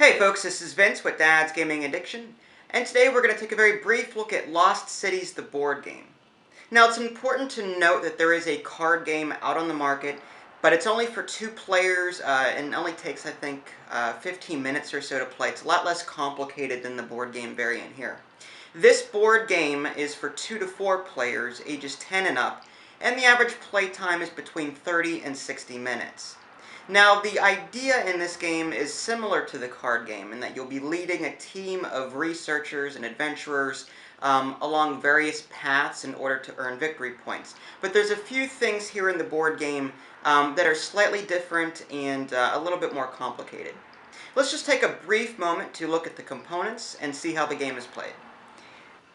Hey folks, this is Vince with Dad's Gaming Addiction, and today we're going to take a very brief look at Lost Cities, the board game. Now, it's important to note that there is a card game out on the market, but it's only for 2 players, and only takes, I think, 15 minutes or so to play. It's a lot less complicated than the board game variant here. This board game is for 2 to 4 players, ages 10 and up, and the average play time is between 30 and 60 minutes. Now, the idea in this game is similar to the card game in that you'll be leading a team of researchers and adventurers along various paths in order to earn victory points. But there's a few things here in the board game that are slightly different and a little bit more complicated. Let's just take a brief moment to look at the components and see how the game is played.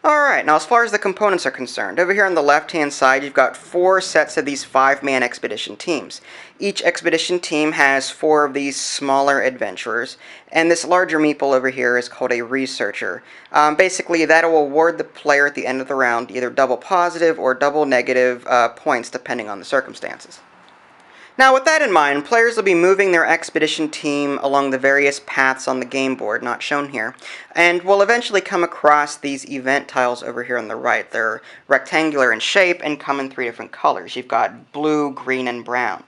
Alright, now as far as the components are concerned, over here on the left-hand side you've got 4 sets of these 5-man expedition teams. Each expedition team has 4 of these smaller adventurers, and this larger meeple over here is called a researcher. Basically, that will award the player at the end of the round either double positive or double negative points depending on the circumstances. Now, with that in mind, players will be moving their expedition team along the various paths on the game board, not shown here, and will eventually come across these event tiles over here on the right. They're rectangular in shape and come in 3 different colors. You've got blue, green, and brown.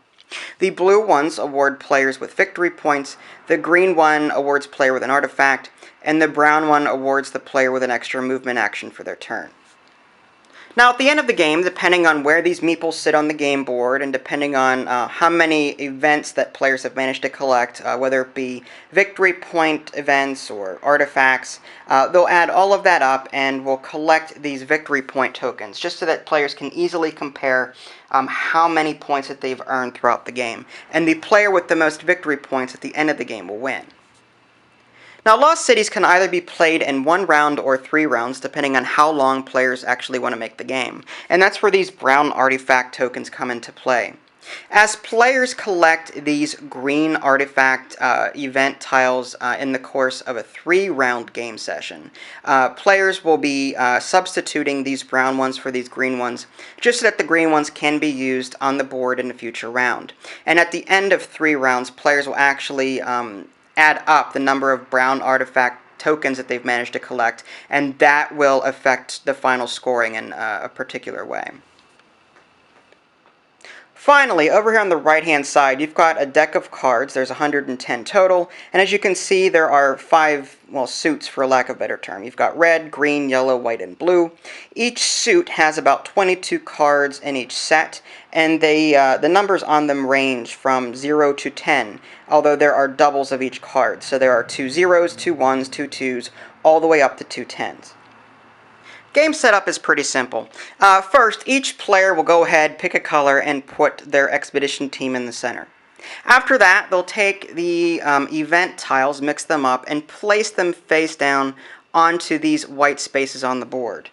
The blue ones award players with victory points, the green one awards player with an artifact, and the brown one awards the player with an extra movement action for their turn. Now, at the end of the game, depending on where these meeples sit on the game board and depending on how many events that players have managed to collect, whether it be victory point events or artifacts, they'll add all of that up and will collect these victory point tokens just so that players can easily compare how many points that they've earned throughout the game. And the player with the most victory points at the end of the game will win. Now, Lost Cities can either be played in 1 round or 3 rounds, depending on how long players actually want to make the game. And that's where these brown artifact tokens come into play. As players collect these green artifact event tiles in the course of a 3-round game session, players will be substituting these brown ones for these green ones, just so that the green ones can be used on the board in a future round. And at the end of 3 rounds, players will actually add up the number of brown artifact tokens that they've managed to collect, and that will affect the final scoring in a particular way. Finally, over here on the right-hand side, you've got a deck of cards. There's 110 total, and as you can see, there are 5, suits for lack of a better term. You've got red, green, yellow, white, and blue. Each suit has about 22 cards in each set, and the numbers on them range from 0 to 10, although there are doubles of each card. So there are 2 zeros, 2 1s, 2 2s, all the way up to 2 10s. Game setup is pretty simple. First, each player will go ahead, pick a color, and put their expedition team in the center. After that, they'll take the event tiles, mix them up, and place them face down onto these white spaces on the board.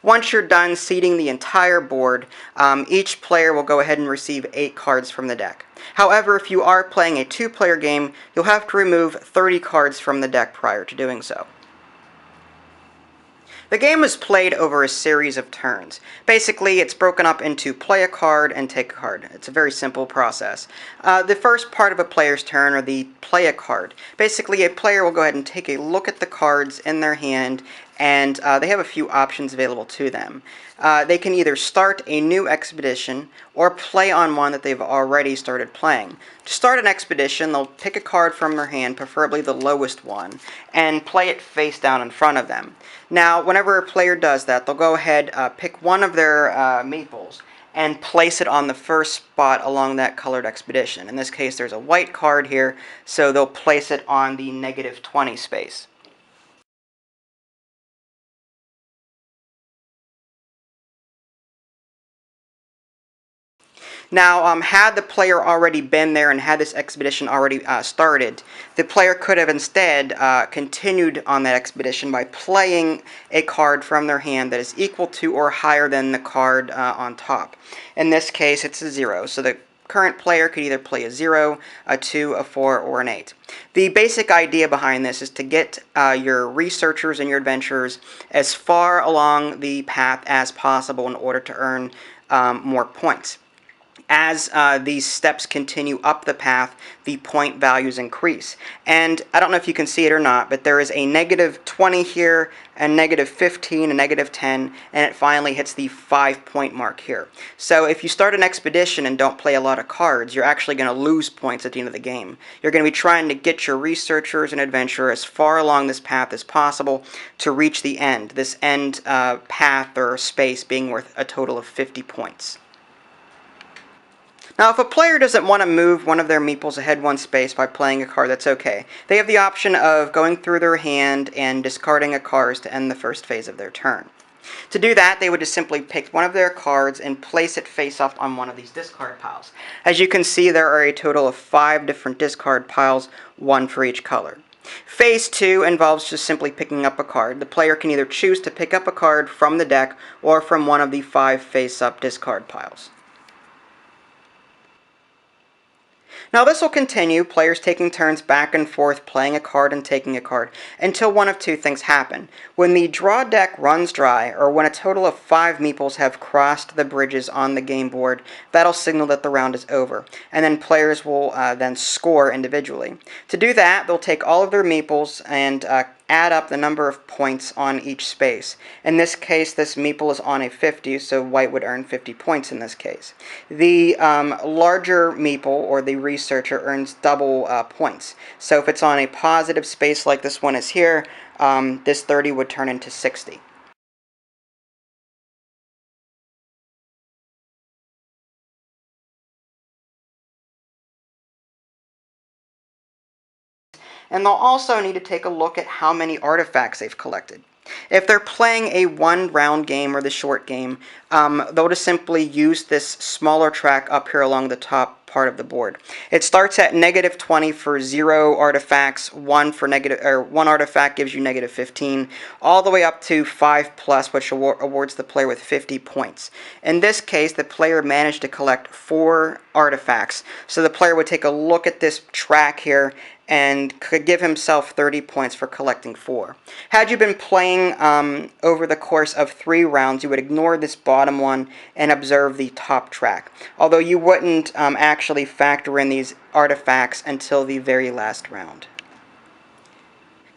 Once you're done seeding the entire board, each player will go ahead and receive 8 cards from the deck. However, if you are playing a 2-player game, you'll have to remove 30 cards from the deck prior to doing so. The game is played over a series of turns. Basically, it's broken up into play a card and take a card. It's a very simple process. The first part of a player's turn are the play a card. Basically, a player will go ahead and take a look at the cards in their hand, and they have a few options available to them. They can either start a new expedition or play on one that they've already started playing. To start an expedition, they'll pick a card from their hand, preferably the lowest one, and play it face down in front of them. Now, whenever a player does that, they'll go ahead, pick one of their meeples, and place it on the first spot along that colored expedition. In this case, there's a white card here, so they'll place it on the -20 space. Now, had the player already been there and had this expedition already started, the player could have instead continued on that expedition by playing a card from their hand that is equal to or higher than the card on top. In this case, it's a 0, so the current player could either play a 0, a 2, a 4, or an 8. The basic idea behind this is to get your researchers and your adventurers as far along the path as possible in order to earn more points. As these steps continue up the path, the point values increase. And I don't know if you can see it or not, but there is a -20 here, a -15, a -10, and it finally hits the 5-point mark here. So if you start an expedition and don't play a lot of cards, you're actually going to lose points at the end of the game. You're going to be trying to get your researchers and adventurers as far along this path as possible to reach the end, this end path or space being worth a total of 50 points. Now, if a player doesn't want to move one of their meeples ahead one space by playing a card, that's okay. They have the option of going through their hand and discarding a card to end the first phase of their turn. To do that, they would just simply pick one of their cards and place it face up on one of these discard piles. As you can see, there are a total of 5 different discard piles, one for each color. Phase 2 involves just simply picking up a card. The player can either choose to pick up a card from the deck or from one of the 5 face-up discard piles. Now this will continue, players taking turns back and forth playing a card and taking a card, until one of two things happen. When the draw deck runs dry, or when a total of 5 meeples have crossed the bridges on the game board, that'll signal that the round is over, and then players will then score individually. To do that, they'll take all of their meeples and add up the number of points on each space. In this case, this meeple is on a 50, so white would earn 50 points in this case. The larger meeple, or the researcher, earns double points. So if it's on a positive space like this one is here, this 30 would turn into 60. And they'll also need to take a look at how many artifacts they've collected. If they're playing a one-round game or the short game, they'll just simply use this smaller track up here along the top part of the board. It starts at -20 for 0 artifacts, 1 artifact gives you -15, all the way up to 5+, which awards the player with 50 points. In this case, the player managed to collect 4 artifacts, so the player would take a look at this track here and could give himself 30 points for collecting 4. Had you been playing over the course of 3 rounds, you would ignore this bottom one and observe the top track, although you wouldn't actually factor in these artifacts until the very last round.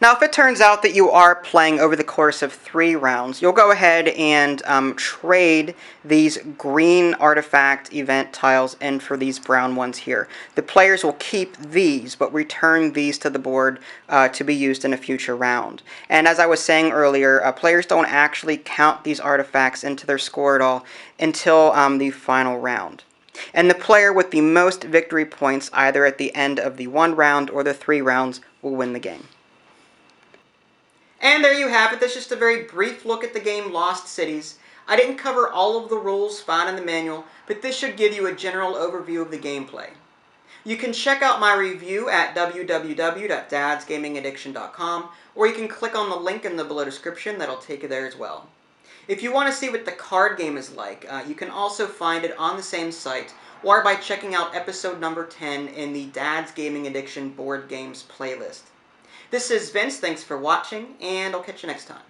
Now, if it turns out that you are playing over the course of 3 rounds, you'll go ahead and trade these green artifact event tiles in for these brown ones here. The players will keep these, but return these to the board to be used in a future round. And as I was saying earlier, players don't actually count these artifacts into their score at all until the final round. And the player with the most victory points, either at the end of the 1 round or the 3 rounds, will win the game. And there you have it. That's just a very brief look at the game Lost Cities. I didn't cover all of the rules found in the manual, but this should give you a general overview of the gameplay. You can check out my review at www.dadsgamingaddiction.com, or you can click on the link in the below description that'll take you there as well. If you want to see what the card game is like, you can also find it on the same site, or by checking out episode number 10 in the Dad's Gaming Addiction Board Games playlist. This is Vince, thanks for watching, and I'll catch you next time.